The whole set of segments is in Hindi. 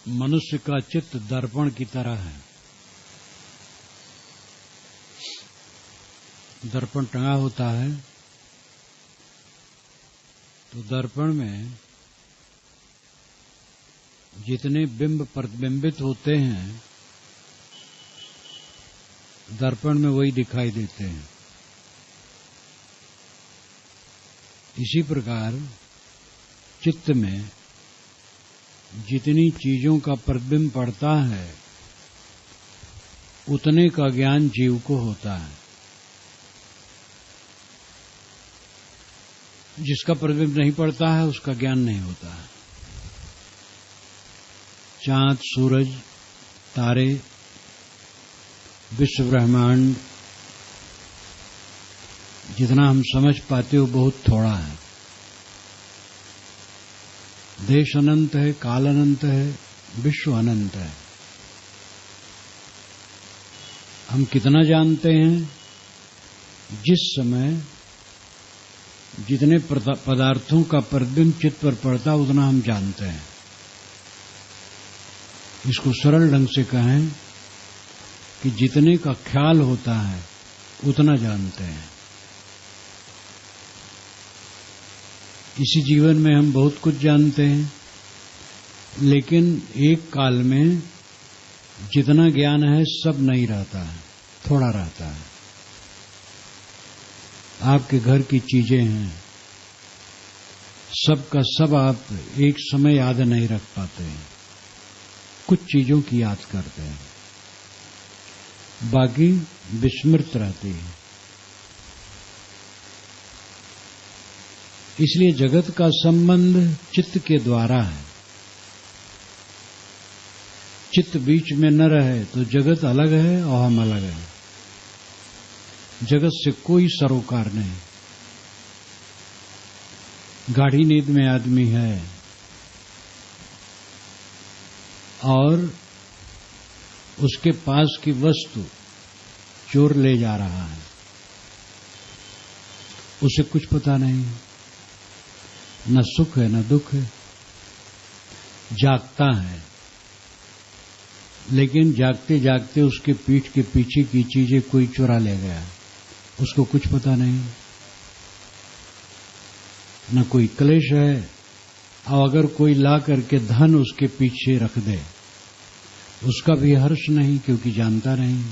मनुष्य का चित्त दर्पण की तरह है। दर्पण टंगा होता है तो दर्पण में जितने बिंब प्रतिबिंबित होते हैं दर्पण में वही दिखाई देते हैं। इसी प्रकार चित्त में जितनी चीजों का प्रतिबिंब पड़ता है उतने का ज्ञान जीव को होता है। जिसका प्रतिबिंब नहीं पड़ता है उसका ज्ञान नहीं होता है। चांद, सूरज, तारे, विश्व ब्रह्मांड जितना हम समझ पाते हो बहुत थोड़ा है। देश अनंत है, काल अनंत है, विश्व अनंत है। हम कितना जानते हैं? जिस समय जितने पदार्थों का प्रतिबिंब चित्त पर पड़ता उतना हम जानते हैं। इसको सरल ढंग से कहें कि जितने का ख्याल होता है उतना जानते हैं। इसी जीवन में हम बहुत कुछ जानते हैं, लेकिन एक काल में जितना ज्ञान है सब नहीं रहता है, थोड़ा रहता है। आपके घर की चीजें हैं, सब का सब आप एक समय याद नहीं रख पाते हैं। कुछ चीजों की याद करते हैं, बाकी विस्मृत रहती है। इसलिए जगत का संबंध चित्त के द्वारा है। चित्त बीच में न रहे तो जगत अलग है और हम अलग हैं। जगत से कोई सरोकार नहीं। गाढ़ी नींद में आदमी है और उसके पास की वस्तु चोर ले जा रहा है, उसे कुछ पता नहीं, न सुख है न दुख है। जागता है, लेकिन जागते जागते उसके पीठ के पीछे की चीजें कोई चुरा ले गया, उसको कुछ पता नहीं। न कोई क्लेश है, और अगर कोई ला करके धन उसके पीछे रख दे उसका भी हर्ष नहीं, क्योंकि जानता नहीं।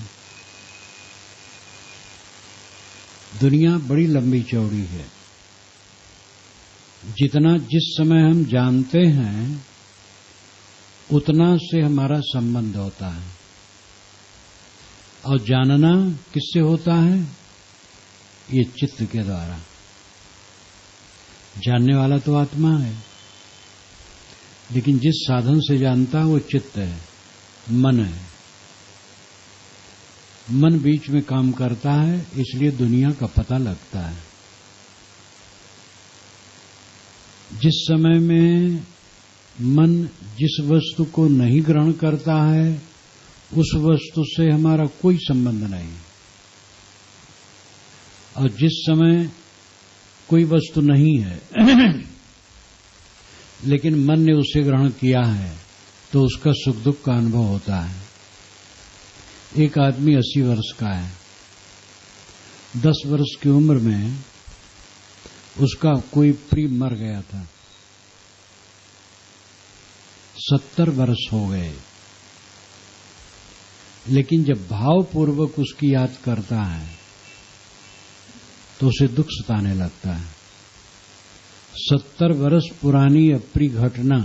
दुनिया बड़ी लंबी चौड़ी है। जितना जिस समय हम जानते हैं उतना से हमारा संबंध होता है। और जानना किससे होता है? ये चित्त के द्वारा। जानने वाला तो आत्मा है, लेकिन जिस साधन से जानता है वो चित्त है, मन है। मन बीच में काम करता है, इसलिए दुनिया का पता लगता है। जिस समय में मन जिस वस्तु को नहीं ग्रहण करता है उस वस्तु से हमारा कोई संबंध नहीं, और जिस समय कोई वस्तु नहीं है लेकिन मन ने उसे ग्रहण किया है तो उसका सुख दुख का अनुभव होता है। एक आदमी 80 वर्ष का है, 10 वर्ष की उम्र में उसका कोई प्रिय मर गया था। 70 वर्ष हो गए, लेकिन जब भावपूर्वक उसकी याद करता है तो उसे दुख सताने लगता है। 70 वर्ष पुरानी अप्रिय घटना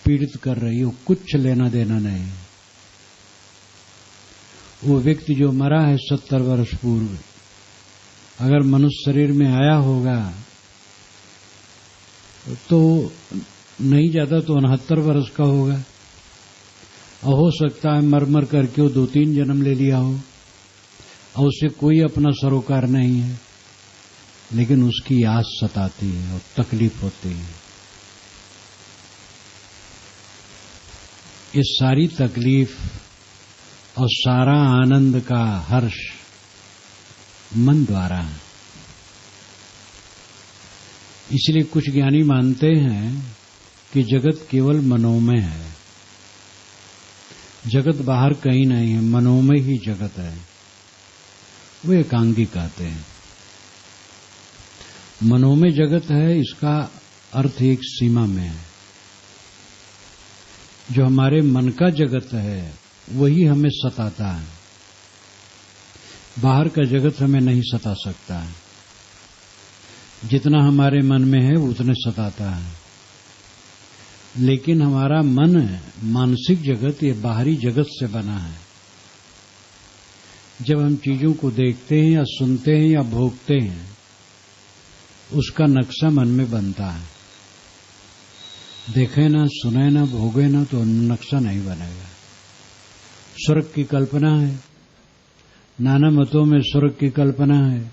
पीड़ित कर रही हो, कुछ लेना देना नहीं। वो व्यक्ति जो मरा है 70 वर्ष पूर्व, अगर मनुष्य शरीर में आया होगा तो नहीं ज्यादा तो 69 वर्ष का होगा, और हो सकता है मर मर करके वो 2-3 जन्म ले लिया हो, और उसे कोई अपना सरोकार नहीं है, लेकिन उसकी आस सताती है और तकलीफ होती है। ये सारी तकलीफ और सारा आनंद का हर्ष मन द्वारा है। इसलिए कुछ ज्ञानी मानते हैं कि जगत केवल मनोमय है। जगत बाहर कहीं नहीं है, मनोमय ही जगत है। वो एकांगी कहते हैं। मनोमय जगत है, इसका अर्थ एक सीमा में है। जो हमारे मन का जगत है वही हमें सताता है, बाहर का जगत हमें नहीं सता सकता है। जितना हमारे मन में है उतने सताता है। लेकिन हमारा मन, मानसिक जगत, ये बाहरी जगत से बना है। जब हम चीजों को देखते हैं या सुनते हैं या भोगते हैं, उसका नक्शा मन में बनता है। देखे ना, सुने ना, भोगे ना तो नक्शा नहीं बनेगा। स्वर्ग की कल्पना है, नाना मतों में स्वर्ग की कल्पना है,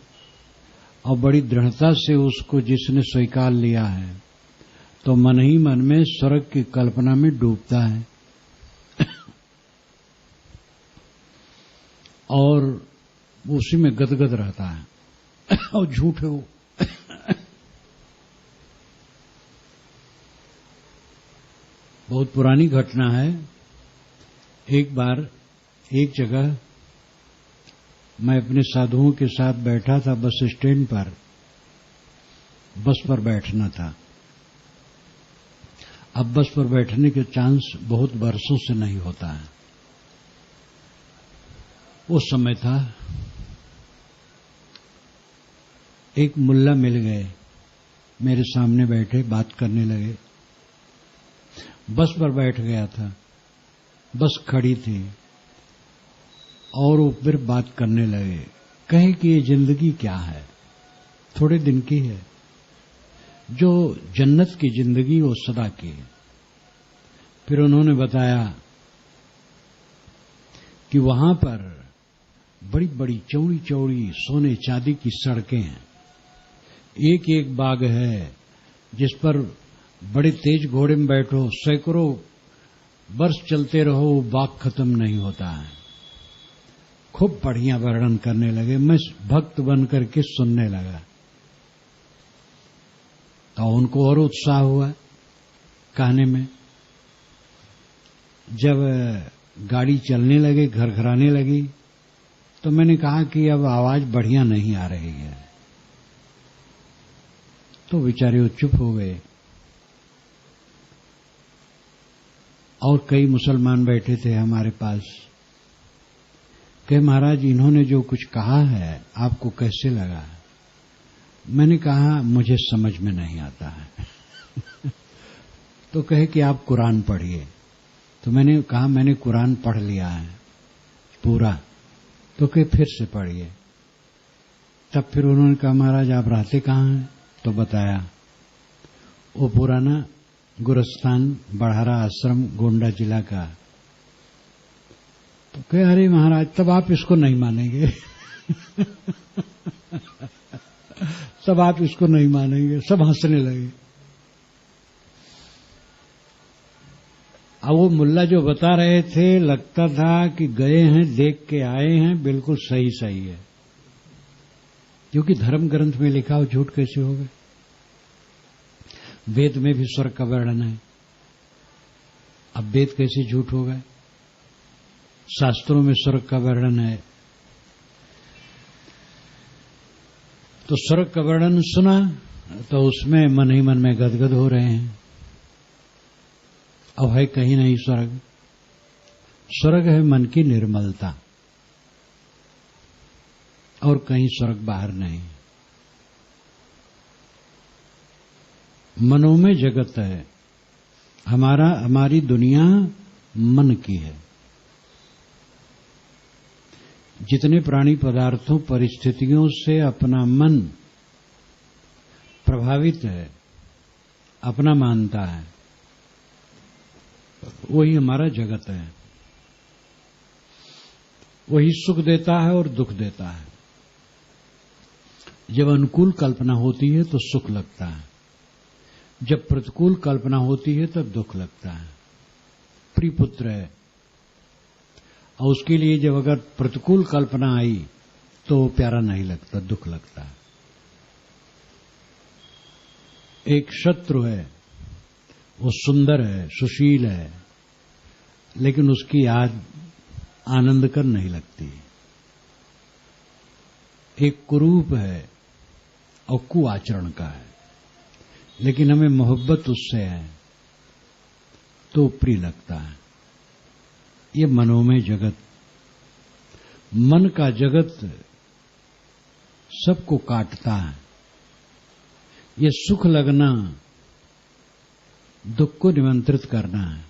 और बड़ी दृढ़ता से उसको जिसने स्वीकार लिया है तो मन ही मन में स्वर्ग की कल्पना में डूबता है और उसी में गदगद रहता है। और झूठ है वो। बहुत पुरानी घटना है। एक बार एक जगह मैं अपने साधुओं के साथ बैठा था, बस स्टैंड पर। बस पर बैठना था। अब बस पर बैठने के चांस बहुत वर्षों से नहीं होता है। उस समय था, एक मुल्ला मिल गए, मेरे सामने बैठे, बात करने लगे। बस पर बैठ गया था, बस खड़ी थी और वो फिर बात करने लगे। कहे कि ये जिंदगी क्या है, थोड़े दिन की है। जो जन्नत की जिंदगी वो सदा की है। फिर उन्होंने बताया कि वहां पर बड़ी बड़ी चौड़ी चौड़ी सोने चांदी की सड़कें हैं। एक एक बाग है जिस पर बड़े तेज घोड़े में बैठो, सैकड़ों वर्ष चलते रहो, वो बाग खत्म नहीं होता है। खूब बढ़िया वर्णन करने लगे। मैं भक्त बन करके सुनने लगा तो उनको और उत्साह हुआ कहने में। जब गाड़ी चलने लगे, घर घराने लगी, तो मैंने कहा कि अब आवाज बढ़िया नहीं आ रही है। तो बेचारे वो चुप हो गए। और कई मुसलमान बैठे थे हमारे पास। कहे महाराज, इन्होंने जो कुछ कहा है आपको कैसे लगा? मैंने कहा मुझे समझ में नहीं आता है। तो कहे कि आप कुरान पढ़िए। तो मैंने कहा मैंने कुरान पढ़ लिया है पूरा। तो कहे फिर से पढ़िए। तब फिर उन्होंने कहा महाराज आप रहते कहाँ हैं? तो बताया वो पुराना गुरस्थान बढ़ारा आश्रम गोंडा जिला का। तो कहे अरे महाराज तब आप इसको नहीं मानेंगे। सब आप इसको नहीं मानेंगे। सब हंसने लगे। अब वो मुल्ला जो बता रहे थे लगता था कि गए हैं, देख के आए हैं, बिल्कुल सही सही है। क्योंकि धर्म ग्रंथ में लिखा हो, झूठ कैसे हो गए? वेद में भी स्वर्ग का वर्णन है। अब वेद कैसे झूठ हो गए? शास्त्रों में स्वर्ग का वर्णन है। तो स्वर्ग का वर्णन सुना तो उसमें मन ही मन में गदगद हो रहे हैं। अब है कहीं नहीं स्वर्ग। स्वर्ग है मन की निर्मलता, और कहीं स्वर्ग बाहर नहीं। मनोमय जगत है हमारी दुनिया मन की है। जितने प्राणी पदार्थों परिस्थितियों से अपना मन प्रभावित है, अपना मानता है, वही हमारा जगत है। वही सुख देता है और दुख देता है। जब अनुकूल कल्पना होती है तो सुख लगता है, जब प्रतिकूल कल्पना होती है तब दुख लगता है। प्रिय पुत्र है और उसके लिए जब अगर प्रतिकूल कल्पना आई तो वो प्यारा नहीं लगता, दुख लगता है। एक शत्रु है, वो सुंदर है, सुशील है, लेकिन उसकी याद आनंद कर नहीं लगती। एक कुरूप है और कुआचरण का है, लेकिन हमें मोहब्बत उससे है तो प्रिय लगता है। ये मनोमय जगत, मन का जगत सबको काटता है। ये सुख लगना दुख को निमंत्रित करना है।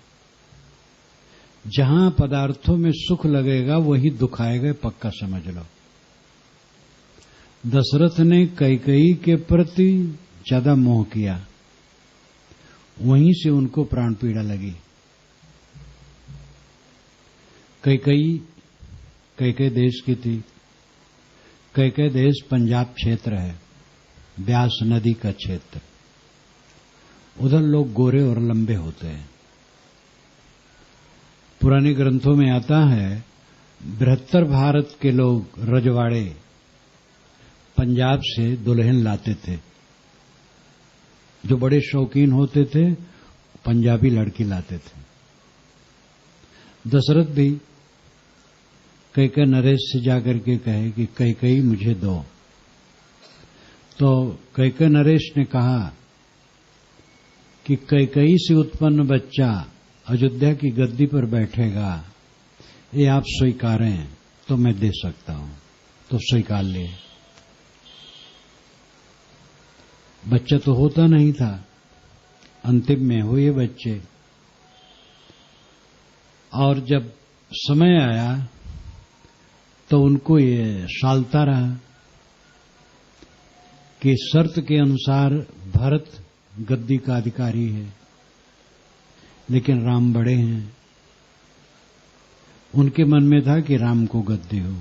जहां पदार्थों में सुख लगेगा वही दुख आएगा, पक्का समझ लो। दशरथ ने कैकेयी के प्रति ज्यादा मोह किया, वहीं से उनको प्राण पीड़ा लगी। कैकेयी देश की थी। कैकेयी देश पंजाब क्षेत्र है, ब्यास नदी का क्षेत्र। उधर लोग गोरे और लंबे होते हैं। पुराने ग्रंथों में आता है, बृहत्तर भारत के लोग रजवाड़े पंजाब से दुल्हन लाते थे। जो बड़े शौकीन होते थे पंजाबी लड़की लाते थे। दशरथ भी कैकेयी नरेश से जाकर के कहे कि कैकेयी मुझे दो। तो कैकेयी नरेश ने कहा कि कैकेयी से उत्पन्न बच्चा अयोध्या की गद्दी पर बैठेगा, ये आप स्वीकारें तो मैं दे सकता हूं। तो स्वीकार लिए। बच्चा तो होता नहीं था, अंतिम में हुए बच्चे। और जब समय आया तो उनको ये सालता रहा कि शर्त के अनुसार भरत गद्दी का अधिकारी है, लेकिन राम बड़े हैं। उनके मन में था कि राम को गद्दी हो।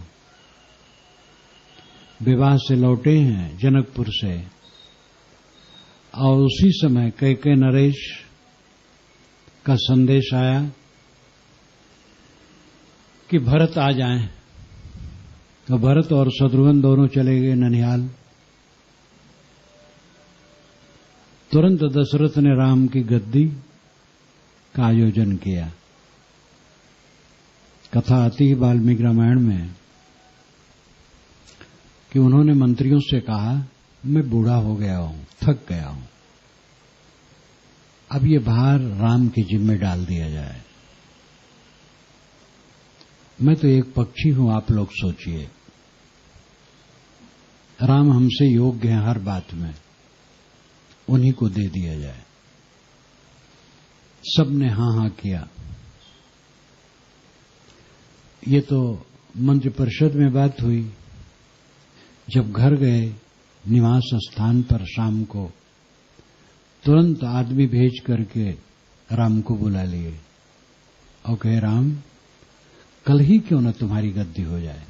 विवाह से लौटे हैं जनकपुर से, और उसी समय कैकेयी नरेश का संदेश आया कि भरत आ जाएं। तो भरत और शत्रुघ्न दोनों चले गए ननिहाल। तुरंत दशरथ ने राम की गद्दी का आयोजन किया। कथा आती है वाल्मीकि रामायण में कि उन्होंने मंत्रियों से कहा, मैं बूढ़ा हो गया हूं, थक गया हूं, अब ये भार राम के जिम्मे डाल दिया जाए। मैं तो एक पक्षी हूं, आप लोग सोचिए। राम हमसे योग्य हैं हर बात में, उन्हीं को दे दिया जाए। सबने हां हां किया। ये तो मंत्रि परिषद में बात हुई। जब घर गए निवास स्थान पर शाम को, तुरंत आदमी भेज करके राम को बुला लिए और कहे, राम कल ही क्यों न तुम्हारी गद्दी हो जाए।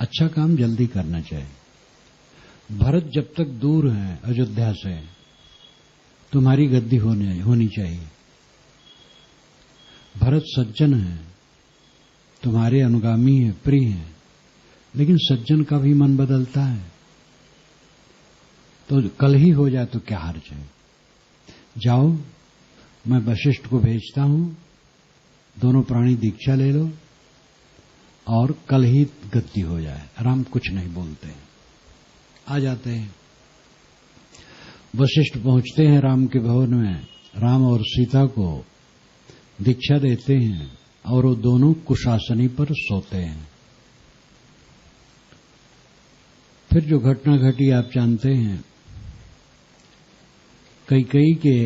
अच्छा काम जल्दी करना चाहिए। भरत जब तक दूर हैं अयोध्या से, तुम्हारी गद्दी होनी चाहिए। भरत सज्जन है, तुम्हारे अनुगामी है, प्रिय है, लेकिन सज्जन का भी मन बदलता है। तो कल ही हो जाए तो क्या हर्ज है। जाओ, मैं वशिष्ठ को भेजता हूं, दोनों प्राणी दीक्षा ले लो और कल ही गद्दी हो जाए। राम कुछ नहीं बोलते, आ जाते हैं। वशिष्ठ पहुंचते हैं राम के भवन में, राम और सीता को दीक्षा देते हैं और वो दोनों कुशासनी पर सोते हैं। फिर जो घटना घटी आप जानते हैं। कैकेयी के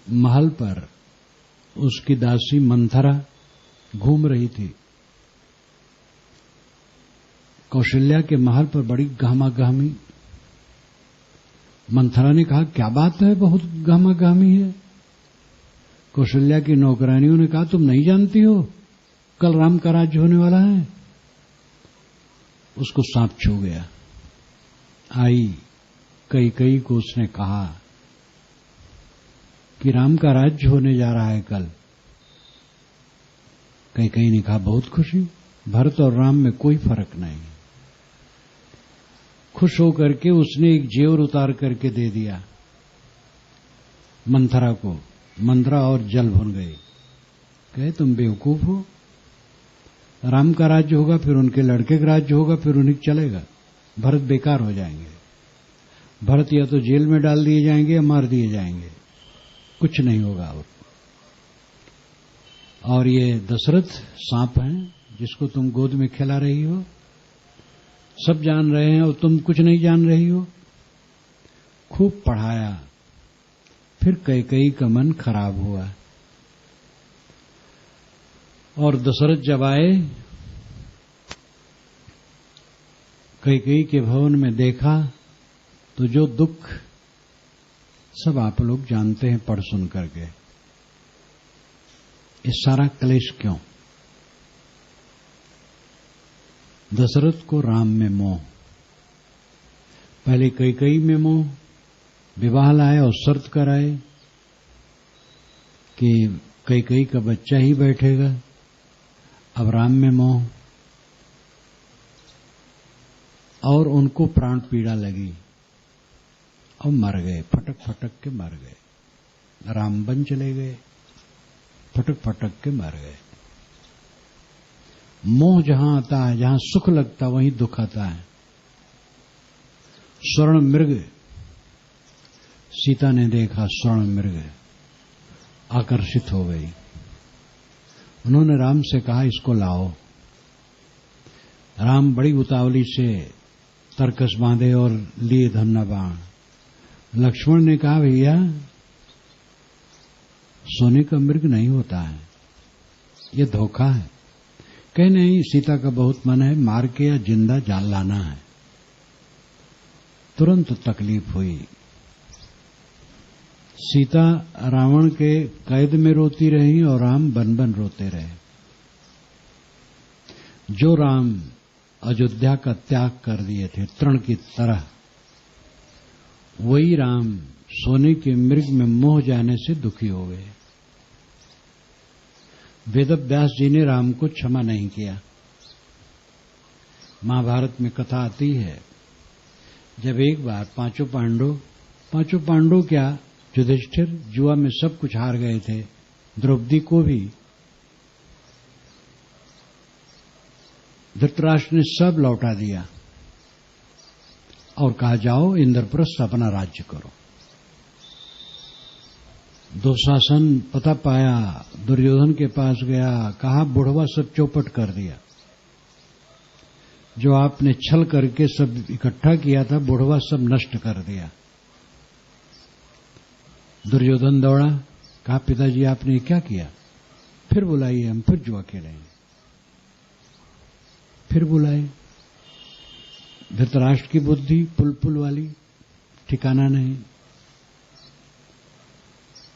महल पर उसकी दासी मंथरा घूम रही थी। कौशल्या के महल पर बड़ी गहमागहमी। मंथरा ने कहा, क्या बात है, बहुत गहमागहमी है। कौशल्या की नौकरानियों ने कहा, तुम नहीं जानती हो कल राम का राज्य होने वाला है। उसको सांप छू गया। आई कैकेयी को उसने कहा कि राम का राज्य होने जा रहा है कल। कैकेयी ने कहा, बहुत खुशी, भरत और राम में कोई फर्क नहीं। खुश होकर के उसने एक जेवर उतार करके दे दिया मंथरा को। मंथरा और जल भुन गई। कहे तुम बेवकूफ हो, राम का राज्य होगा, फिर उनके लड़के का राज्य होगा, फिर उन्हीं चलेगा, भरत बेकार हो जाएंगे। भरत या तो जेल में डाल दिए जाएंगे या मार दिए जाएंगे, कुछ नहीं होगा। और ये दशरथ सांप हैं जिसको तुम गोद में खिला रही हो, सब जान रहे हैं और तुम कुछ नहीं जान रही हो। खूब पढ़ाया, फिर कैकेयी का मन खराब हुआ। और दशरथ जब आए, कैकेयी के भवन में देखा तो जो दुख सब आप लोग जानते हैं पढ़ सुन करके। ये सारा क्लेश क्यों? दशरथ को राम में मोह, पहले कैकेयी में मोह, विवाह लाए और शर्त कराए कि कैकेयी का बच्चा ही बैठेगा। अब राम में मोह, और उनको प्राण पीड़ा लगी और मर गए, फटक फटक के मर गए। राम बन चले गए, फटक फटक के मर गए। मोह जहां आता है, जहां सुख लगता वहीं दुख आता है। स्वर्ण मृग, सीता ने देखा स्वर्ण मृग, आकर्षित हो गई। उन्होंने राम से कहा इसको लाओ। राम बड़ी उतावली से तरकस बांधे और लिए धन्ना बाण। लक्ष्मण ने कहा भैया सोने का मृग नहीं होता है, ये धोखा है। कहे नहीं, सीता का बहुत मन है, मार के या जिंदा जान लाना है। तुरंत तकलीफ हुई। सीता रावण के कैद में रोती रही और राम बन बन रोते रहे। जो राम अयोध्या का त्याग कर दिए थे तृण की तरह, वही राम सोने के मृग में मोह जाने से दुखी हो गए। वेदव्यास जी ने राम को क्षमा नहीं किया। महाभारत में कथा आती है, जब एक बार पांचों पांडव क्या, युधिष्ठिर जुआ में सब कुछ हार गए थे, द्रौपदी को भी धृतराष्ट्र ने सब लौटा दिया और कहा जाओ इंद्रप्रस्थ अपना राज्य करो। दुशासन पता पाया, दुर्योधन के पास गया, कहा बुढ़वा सब चौपट कर दिया। जो आपने छल करके सब इकट्ठा किया था, बुढ़वा सब नष्ट कर दिया। दुर्योधन दौड़ा, कहा पिताजी आपने क्या किया? फिर बुलाइए, हम फिर जुआ खेलेंगे। फिर बुलाए। धृतराष्ट्र की बुद्धि पुल वाली, ठिकाना नहीं।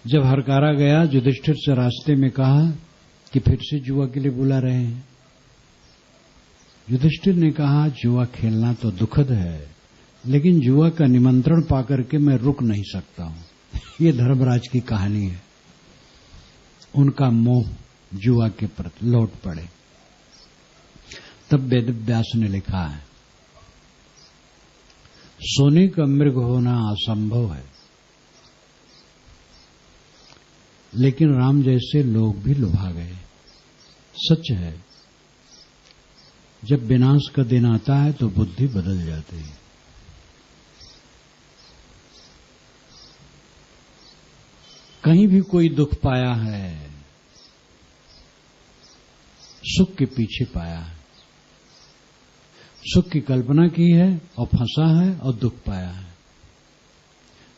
जब हरकारा गया, युधिष्ठिर से रास्ते में कहा कि फिर से जुआ के लिए बुला रहे हैं। युधिष्ठिर ने कहा जुआ खेलना तो दुखद है, लेकिन जुआ का निमंत्रण पाकर के मैं रुक नहीं सकता हूं। ये धर्मराज की कहानी है। उनका मोह जुआ के प्रति लौट पड़े। तब वेदव्यास ने लिखा है, सोने का मृग होना असंभव है, लेकिन राम जैसे लोग भी लुभा गए। सच है, जब विनाश का दिन आता है तो बुद्धि बदल जाती है। कहीं भी कोई दुख पाया है, सुख के पीछे पाया है। सुख की कल्पना की है और फंसा है और दुख पाया है।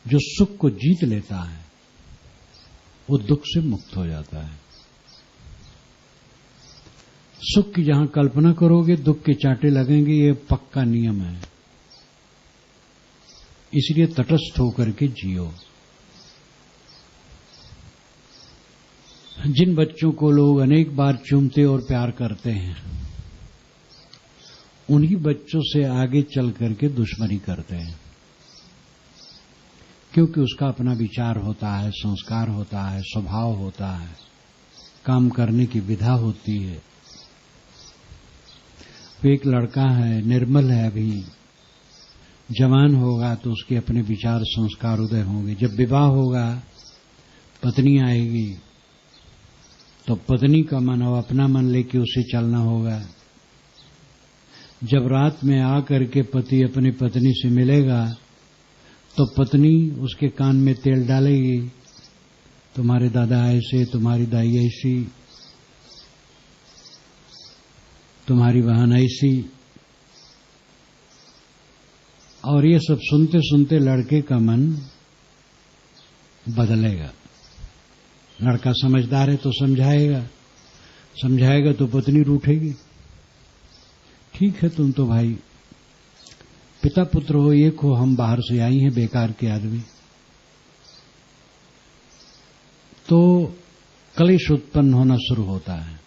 जो सुख को जीत लेता है वो दुख से मुक्त हो जाता है। सुख की जहां कल्पना करोगे दुख के चांटे लगेंगे, ये पक्का नियम है। इसलिए तटस्थ होकर के जियो। जिन बच्चों को लोग अनेक बार चूमते और प्यार करते हैं, उन्हीं बच्चों से आगे चल करके दुश्मनी करते हैं, क्योंकि उसका अपना विचार होता है, संस्कार होता है, स्वभाव होता है, काम करने की विधा होती है। एक लड़का है, निर्मल है, अभी जवान होगा तो उसके अपने विचार संस्कार उदय होंगे। जब विवाह होगा पत्नी आएगी तो पत्नी का मन और अपना मन लेके उसे चलना होगा। जब रात में आकर के पति अपनी पत्नी से मिलेगा तो पत्नी उसके कान में तेल डालेगी, तुम्हारे दादा ऐसे, तुम्हारी दाई ऐसी, तुम्हारी बहन ऐसी। और ये सब सुनते सुनते लड़के का मन बदलेगा। लड़का समझदार है तो समझाएगा, समझाएगा तो पत्नी रूठेगी। ठीक है, तुम तो भाई पिता पुत्र हो, एक हो, हम बाहर से आई हैं बेकार के आदमी। तो कलेश उत्पन्न होना शुरू होता है।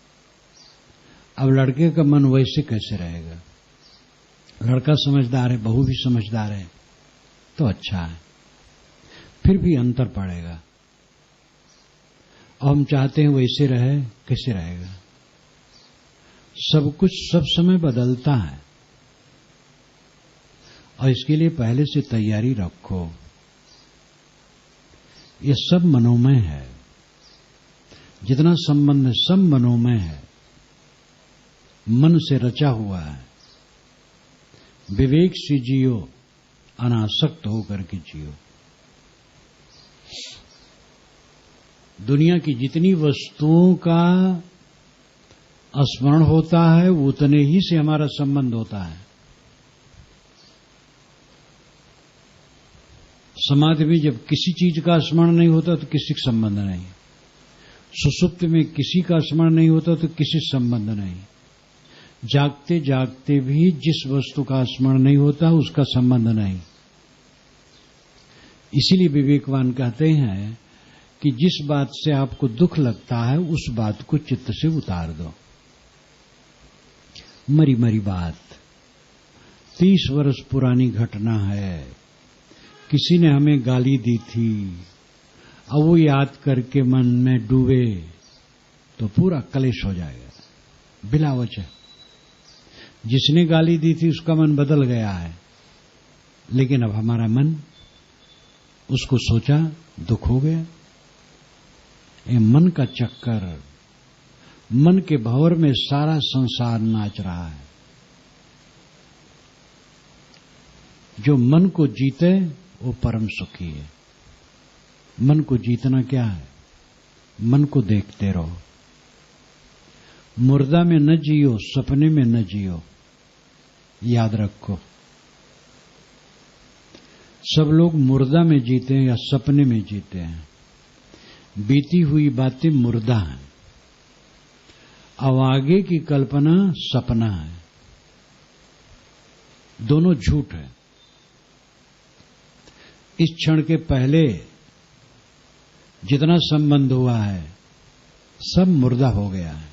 अब लड़के का मन वैसे कैसे रहेगा? लड़का समझदार है, बहू भी समझदार है, तो अच्छा है। फिर भी अंतर पड़ेगा। और हम चाहते हैं वैसे रहे, कैसे रहेगा? सब कुछ सब समय बदलता है और इसके लिए पहले से तैयारी रखो। ये सब मनोमय है, जितना संबंध है सब मनोमय है, मन से रचा हुआ है। विवेक से जियो, अनासक्त होकर के जियो। दुनिया की जितनी वस्तुओं का स्मरण होता है उतने ही से हमारा संबंध होता है। समाधि में जब किसी चीज का स्मरण नहीं होता तो किसी का संबंध नहीं। सुषुप्ति में किसी का स्मरण नहीं होता तो किसी संबंध नहीं। जागते जागते भी जिस वस्तु का स्मरण नहीं होता उसका संबंध नहीं। इसीलिए विवेकवान कहते हैं कि जिस बात से आपको दुख लगता है उस बात को चित्त से उतार दो। मरी मरी बात, 30 वर्ष पुरानी घटना है, किसी ने हमें गाली दी थी, अब वो याद करके मन में डूबे तो पूरा कलेश हो जाएगा बिला वजह। जिसने गाली दी थी उसका मन बदल गया है, लेकिन अब हमारा मन, उसको सोचा दुख हो गया। ये मन का चक्कर, मन के भंवर में सारा संसार नाच रहा है। जो मन को जीते वो परम सुखी है। मन को जीतना क्या है? मन को देखते रहो। मुर्दा में न जियो, सपने में न जियो, याद रखो। सब लोग मुर्दा में जीते हैं या सपने में जीते हैं। बीती हुई बातें मुर्दा हैं, अब आगे की कल्पना सपना है। दोनों झूठ है। इस क्षण के पहले जितना संबंध हुआ है सब मुर्दा हो गया है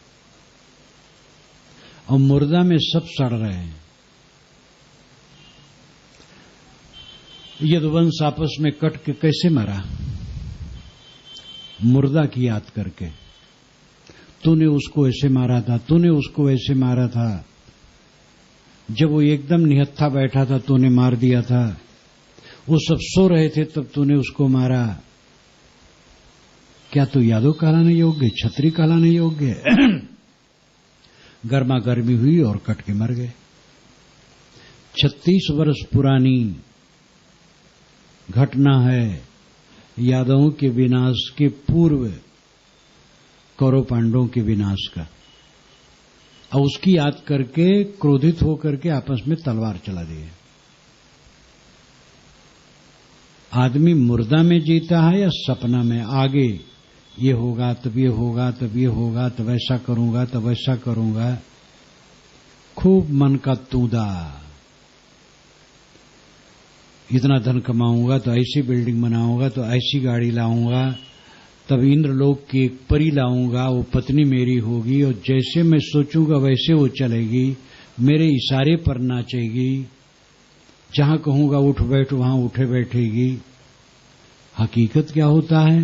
और मुर्दा में सब सड़ रहे हैं। यदुवंश आपस में कट के कैसे मरा? मुर्दा की याद करके। तूने उसको ऐसे मारा था, तूने उसको ऐसे मारा था, जब वो एकदम निहत्था बैठा था तूने मार दिया था, वो सब सो रहे थे तब तूने उसको मारा। क्या तू यादव कहलाने योग्य, छत्री कहलाने योग्य? गर्मा गर्मी हुई और कट के मर गए। 36 वर्ष पुरानी घटना है यादवों के विनाश के पूर्व कौरव पांडवों के विनाश का। और उसकी याद करके क्रोधित होकर के आपस में तलवार चला दिए। आदमी मुर्दा में जीता है या सपना में? आगे ये होगा तब ये होगा, तब ये होगा, तब ऐसा करूंगा, तब ऐसा करूंगा। खूब मन का तूदा, इतना धन कमाऊंगा तो ऐसी बिल्डिंग बनाऊंगा, तो ऐसी गाड़ी लाऊंगा, तब इंद्रलोक की एक परी लाऊंगा, वो पत्नी मेरी होगी और जैसे मैं सोचूंगा वैसे वो चलेगी, मेरे इशारे पर नाचेगी, जहां कहूंगा उठ बैठ वहां उठे बैठेगी। हकीकत क्या होता है?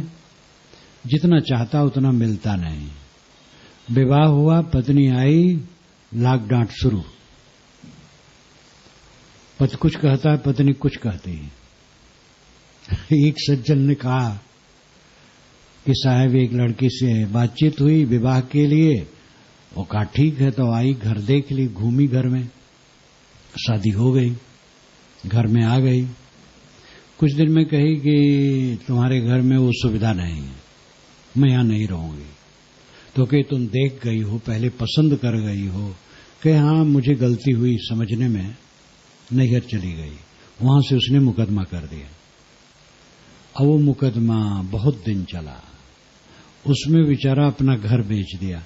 जितना चाहता उतना मिलता नहीं। विवाह हुआ, पत्नी आई, लाग डांट शुरू। पति कुछ कहता है, पत्नी कुछ कहती है। एक सज्जन ने कहा कि साहब एक लड़की से बातचीत हुई विवाह के लिए, वो कहा ठीक है, तो आई, घर देख ली, घूमी घर में, शादी हो गई, घर में आ गई। कुछ दिन में कही कि तुम्हारे घर में वो सुविधा नहीं है, मैं यहां नहीं रहूंगी। तो कही तुम देख गई हो, पहले पसंद कर गई हो। कहे हाँ मुझे गलती हुई समझने में, नैहर चली गई। वहां से उसने मुकदमा कर दिया। अब वो मुकदमा बहुत दिन चला, उसमें बेचारा अपना घर बेच दिया।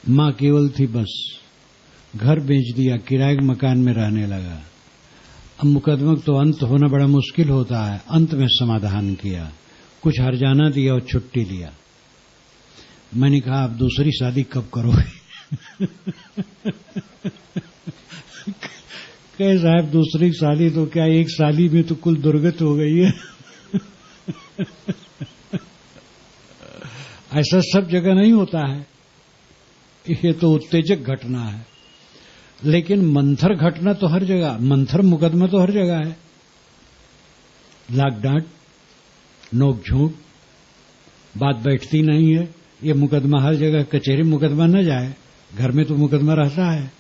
मां केवल थी बस, घर बेच दिया, किराए के मकान में रहने लगा। अब मुकदमा तो अंत होना बड़ा मुश्किल होता है, अंत में समाधान किया, कुछ हर्जाना दिया और छुट्टी लिया। मैंने कहा आप दूसरी शादी कब करोगे? कहे साहब दूसरी शादी तो क्या, एक शादी में तो कुल दुर्गत हो गई है। ऐसा सब जगह नहीं होता है, ये तो उत्तेजक घटना है। लेकिन मंथर घटना तो हर जगह, मंथर मुकदमा तो हर जगह है। लाग डांट, नोक झोंक, बात बैठती नहीं है, ये मुकदमा हर जगह। कचहरी मुकदमा न जाए, घर में तो मुकदमा रहता है।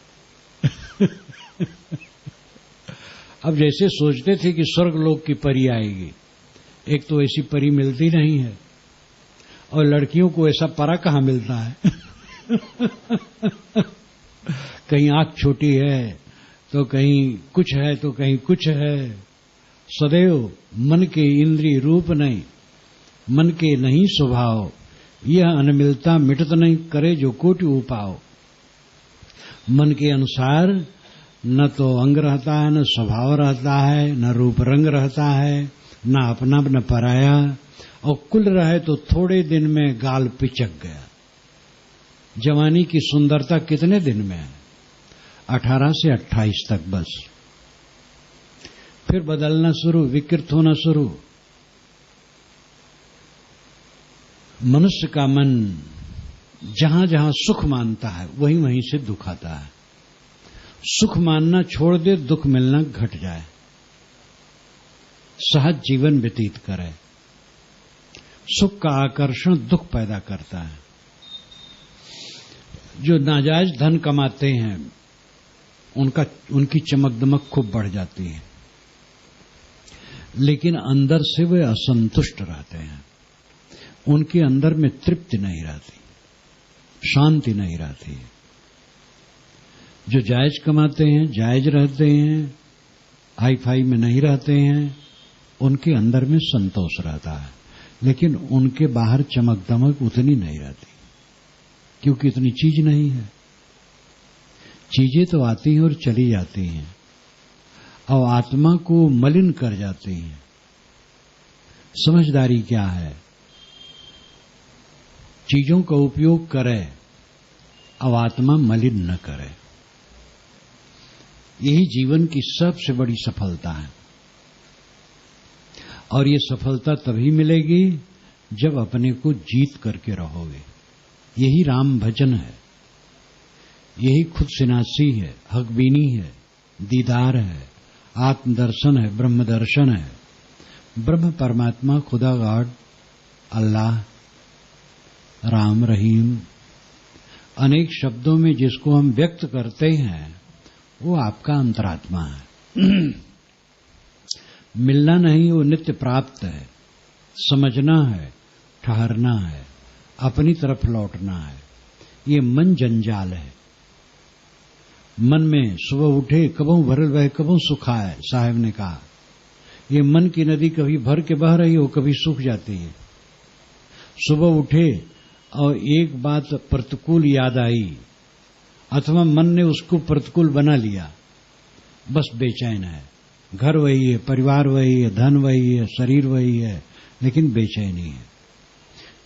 अब जैसे सोचते थे कि स्वर्ग लोक की परी आएगी, एक तो ऐसी परी मिलती नहीं है, और लड़कियों को ऐसा परा कहां मिलता है। कहीं आंख छोटी है तो कहीं कुछ है, तो कहीं कुछ है। सदैव मन के इंद्रिय रूप नहीं, मन के नहीं स्वभाव, यह अनमिलता मिटत नहीं, करे जो कोटि उपाव। मन के अनुसार न तो अंग रहता है, न स्वभाव रहता है, न रूप रंग रहता है, न अपना न पराया, और कुल रहे तो थोड़े दिन में गाल पिचक गया। जवानी की सुंदरता कितने दिन में है? 18 से 28 तक बस। फिर बदलना शुरू, विकृत होना शुरू। मनुष्य का मन जहां जहां सुख मानता है वहीं वहीं से दुख आता है। सुख मानना छोड़ दे, दुख मिलना घट जाए, सहज जीवन व्यतीत करे। सुख का आकर्षण दुख पैदा करता है। जो नाजायज धन कमाते हैं उनकी चमक दमक खूब बढ़ जाती है, लेकिन अंदर से वे असंतुष्ट रहते हैं। उनके अंदर में तृप्ति नहीं रहती, शांति नहीं रहती। जो जायज कमाते हैं, जायज रहते हैं, हाई फाई में नहीं रहते हैं, उनके अंदर में संतोष रहता है, लेकिन उनके बाहर चमक दमक उतनी नहीं रहती, क्योंकि इतनी चीज नहीं है। चीजें तो आती हैं और चली जाती हैं, और आत्मा को मलिन कर जाती हैं। समझदारी क्या है? चीजों का उपयोग करे, अब आत्मा मलिन न करे। यही जीवन की सबसे बड़ी सफलता है, और ये सफलता तभी मिलेगी जब अपने को जीत करके रहोगे। यही राम भजन है, यही खुद सिनासी है, हकबीनी है, दीदार है, आत्मदर्शन है, ब्रह्म दर्शन है। ब्रह्म परमात्मा, खुदा गॉड, अल्लाह, राम, रहीम, अनेक शब्दों में जिसको हम व्यक्त करते हैं वो आपका अंतरात्मा है। मिलना नहीं, वो नित्य प्राप्त है। समझना है, ठहरना है, अपनी तरफ लौटना है। ये मन जंजाल है। मन में सुबह उठे कबों भरल वह कबों सुखाए, साहब ने कहा। ये मन की नदी कभी भर के बह रही हो, कभी सूख जाती है। सुबह उठे और एक बात प्रतिकूल याद आई, अथवा मन ने उसको प्रतिकूल बना लिया, बस बेचैन है। घर वही है, परिवार वही है, धन वही है, शरीर वही है, लेकिन बेचैनी है।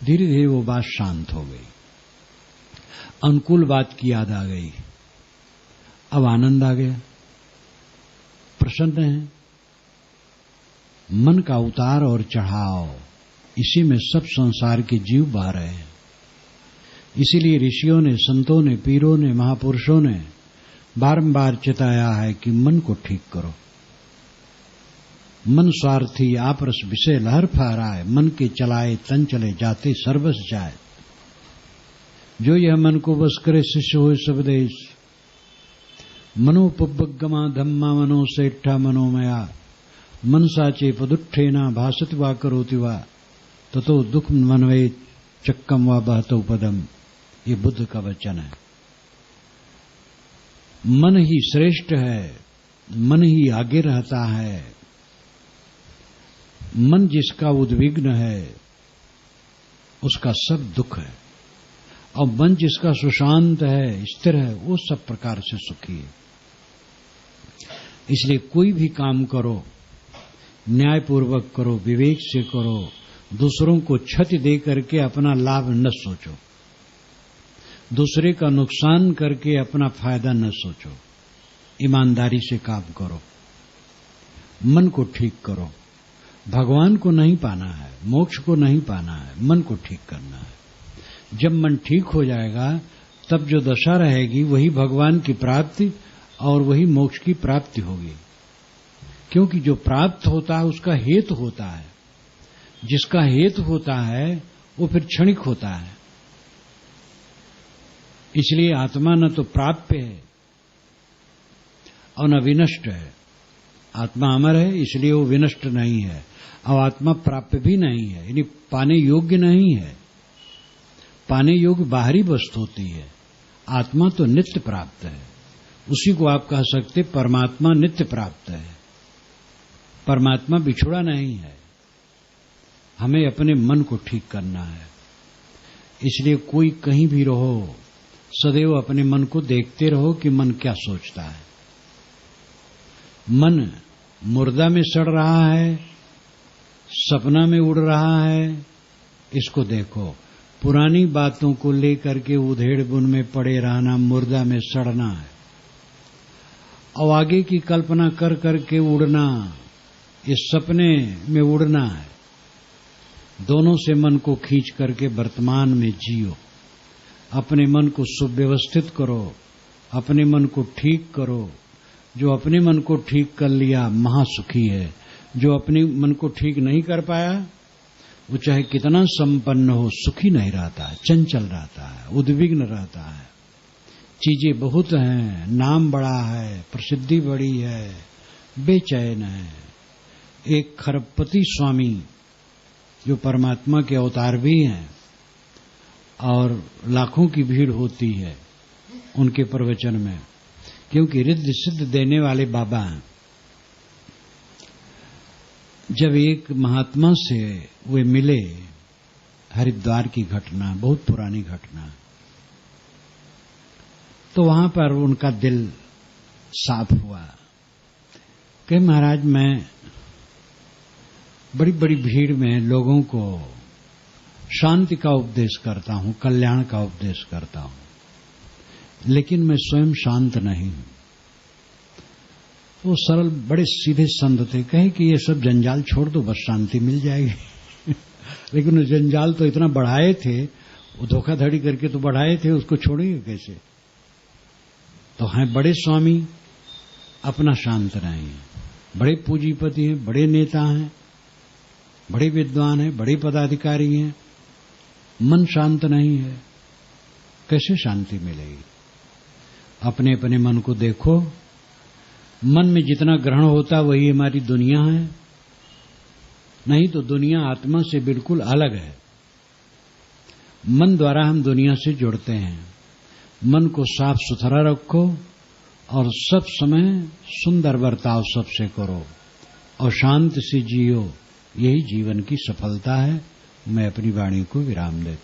धीरे धीरे वो बात शांत हो गई, अनुकूल बात की याद आ गई, अब आनंद आ गया, प्रसन्न है। मन का उतार और चढ़ाव, इसी में सब संसार के जीव बह रहे हैं। इसीलिए ऋषियों ने, संतों ने, पीरों ने, महापुरुषों ने बारंबार चिताया है कि मन को ठीक करो। मन स्वार्थी आपरस विषय लहर फहराए, मन के चलाए तन चले जाते सर्वस जाए। जो यह मन को बस करे शिष्य हो सब देश, मनोपुब्बगमा धम्मा मनो सेठा मनोमया, मन साचे पदुत्थेना भासति वा करोति वा, ततो दुख मनवे चक्कम वा बहतो पदम। ये बुद्ध का वचन है। मन ही श्रेष्ठ है, मन ही आगे रहता है। मन जिसका उद्विग्न है उसका सब दुख है, और मन जिसका सुशांत है, स्थिर है, वो सब प्रकार से सुखी है। इसलिए कोई भी काम करो, न्यायपूर्वक करो, विवेक से करो, दूसरों को क्षति दे करके अपना लाभ न सोचो, दूसरे का नुकसान करके अपना फायदा न सोचो, ईमानदारी से काम करो, मन को ठीक करो। भगवान को नहीं पाना है, मोक्ष को नहीं पाना है, मन को ठीक करना है। जब मन ठीक हो जाएगा तब जो दशा रहेगी वही भगवान की प्राप्ति और वही मोक्ष की प्राप्ति होगी। क्योंकि जो प्राप्त होता है उसका हेतु होता है, जिसका हेतु होता है वो फिर क्षणिक होता है। इसलिए आत्मा न तो प्राप्य है और न विनष्ट है। आत्मा अमर है इसलिए वो विनष्ट नहीं है, और आत्मा प्राप्य भी नहीं है, यानी पाने योग्य नहीं है। पाने योग्य बाहरी वस्तु होती है, आत्मा तो नित्य प्राप्त है। उसी को आप कह सकते परमात्मा नित्य प्राप्त है। परमात्मा बिछुड़ा नहीं है। हमें अपने मन को ठीक करना है। इसलिए कोई कहीं भी रहो, सदैव अपने मन को देखते रहो कि मन क्या सोचता है। मन मुर्दा में सड़ रहा है, सपना में उड़ रहा है, इसको देखो। पुरानी बातों को लेकर के उधेड़ बुन में पड़े रहना मुर्दा में सड़ना है, और आगे की कल्पना कर करके उड़ना, इस सपने में उड़ना है। दोनों से मन को खींच करके वर्तमान में जियो। अपने मन को सुव्यवस्थित करो, अपने मन को ठीक करो। जो अपने मन को ठीक कर लिया महासुखी है। जो अपने मन को ठीक नहीं कर पाया वो चाहे कितना संपन्न हो, सुखी नहीं रहता है, चंचल रहता है, उद्विग्न रहता है। चीजें बहुत हैं, नाम बड़ा है, प्रसिद्धि बड़ी है, बेचैन है। एक खरबपति स्वामी जो परमात्मा के अवतार भी हैं और लाखों की भीड़ होती है उनके प्रवचन में, क्योंकि रिद्ध सिद्ध देने वाले बाबा हैं। जब एक महात्मा से वे मिले, हरिद्वार की घटना, बहुत पुरानी घटना, तो वहां पर उनका दिल साफ हुआ कि महाराज मैं बड़ी बड़ी भीड़ में लोगों को शांति का उपदेश करता हूं, कल्याण का उपदेश करता हूं, लेकिन मैं स्वयं शांत नहीं हूं। वो सरल बड़े सीधे संत थे, कहे कि ये सब जंजाल छोड़ दो, बस शांति मिल जाएगी। लेकिन वो जंजाल तो इतना बढ़ाए थे, वो धोखाधड़ी करके तो बढ़ाए थे, उसको छोड़ेंगे कैसे। तो हैं बड़े स्वामी, अपना शांत रहें, बड़े पूंजीपति हैं, बड़े नेता हैं, बड़े विद्वान हैं, बड़े पदाधिकारी हैं, मन शांत नहीं है, कैसे शांति मिलेगी। अपने अपने मन को देखो। मन में जितना ग्रहण होता वही हमारी दुनिया है, नहीं तो दुनिया आत्मा से बिल्कुल अलग है। मन द्वारा हम दुनिया से जुड़ते हैं। मन को साफ सुथरा रखो और सब समय सुंदर बर्ताव सबसे करो और शांत से जियो। यही जीवन की सफलता है। मैं अपनी वाणी को विराम देता हूं।